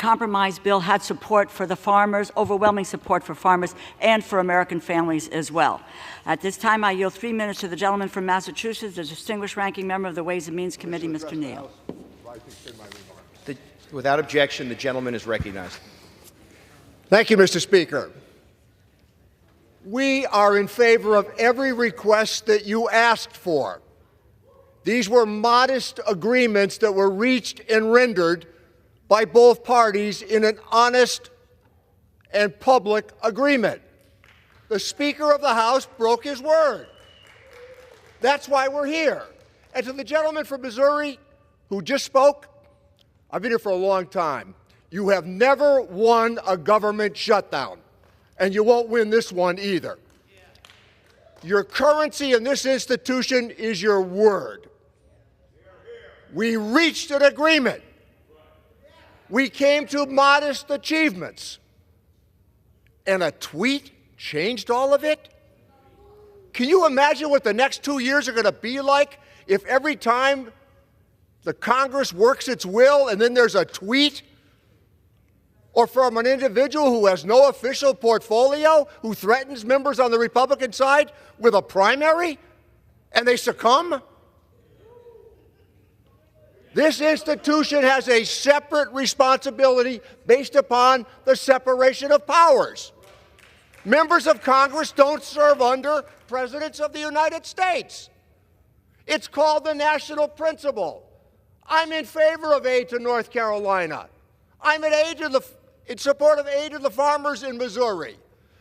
compromise bill had support for the farmers, overwhelming support for farmers and for American families as well. At this time, I yield 3 minutes to the gentleman from Massachusetts, the distinguished ranking member of the Ways and Means Committee, Mr. Neal. Without objection, the gentleman is recognized. Thank you, Mr. Speaker. We are in favor of every request that you asked for. These were modest agreements that were reached and rendered by both parties in an honest and public agreement. The Speaker of the House broke his word. That's why we're here. And to the gentleman from Missouri who just spoke, I've been here for a long time. You have never won a government shutdown, and you won't win this one either. Your currency in this institution is your word. We reached an agreement. We came to modest achievements. And a tweet changed all of it? Can you imagine what the next 2 years are going to be like if every time the Congress works its will and then there's a tweet? Or from an individual who has no official portfolio, who threatens members on the Republican side with a primary, and they succumb? This institution has a separate responsibility based upon the separation of powers. Members of Congress don't serve under presidents of the United States. It's called the national principle. I'm in favor of aid to North Carolina. I'm in support of aid to the farmers in Missouri.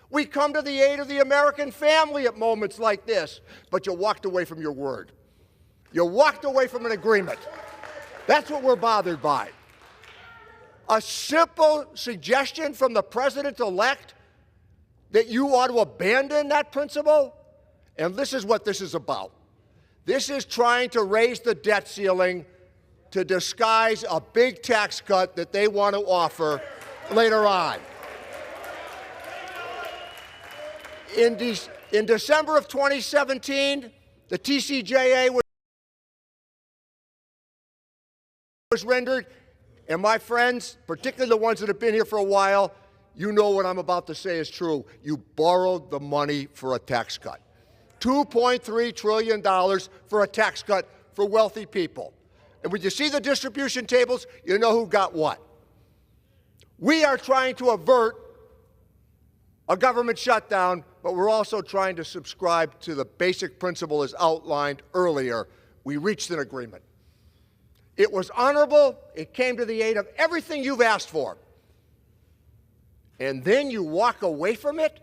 We come to the aid of the American family at moments like this, but you walked away from your word. You walked away from an agreement. That's what we're bothered by. A simple suggestion from the president-elect that you ought to abandon that principle? And this is what this is about. This is trying to raise the debt ceiling to disguise a big tax cut that they want to offer later on. In December of 2017, the TCJA was rendered, and my friends, particularly the ones that have been here for a while, you know what I'm about to say is true. You borrowed the money for a tax cut. $2.3 trillion for a tax cut for wealthy people. And when you see the distribution tables, you know who got what. We are trying to avert a government shutdown, but we're also trying to subscribe to the basic principle as outlined earlier. We reached an agreement. It was honorable. It came to the aid of everything you've asked for. And then you walk away from it?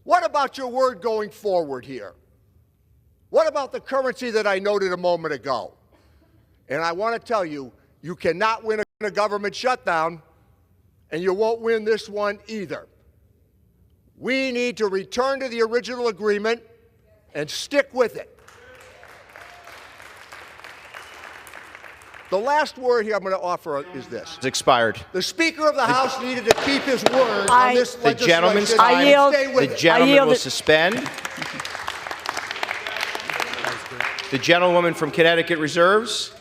What about your word going forward here? What about the currency that I noted a moment ago? And I want to tell you, you cannot win a government shutdown, and you won't win this one either. We need to return to the original agreement and stick with it. The last word here I'm going to offer is this. It's expired. The Speaker of the House needed to keep his word on this legislation. The gentleman's time. The gentleman will suspend. The gentlewoman from Connecticut reserves.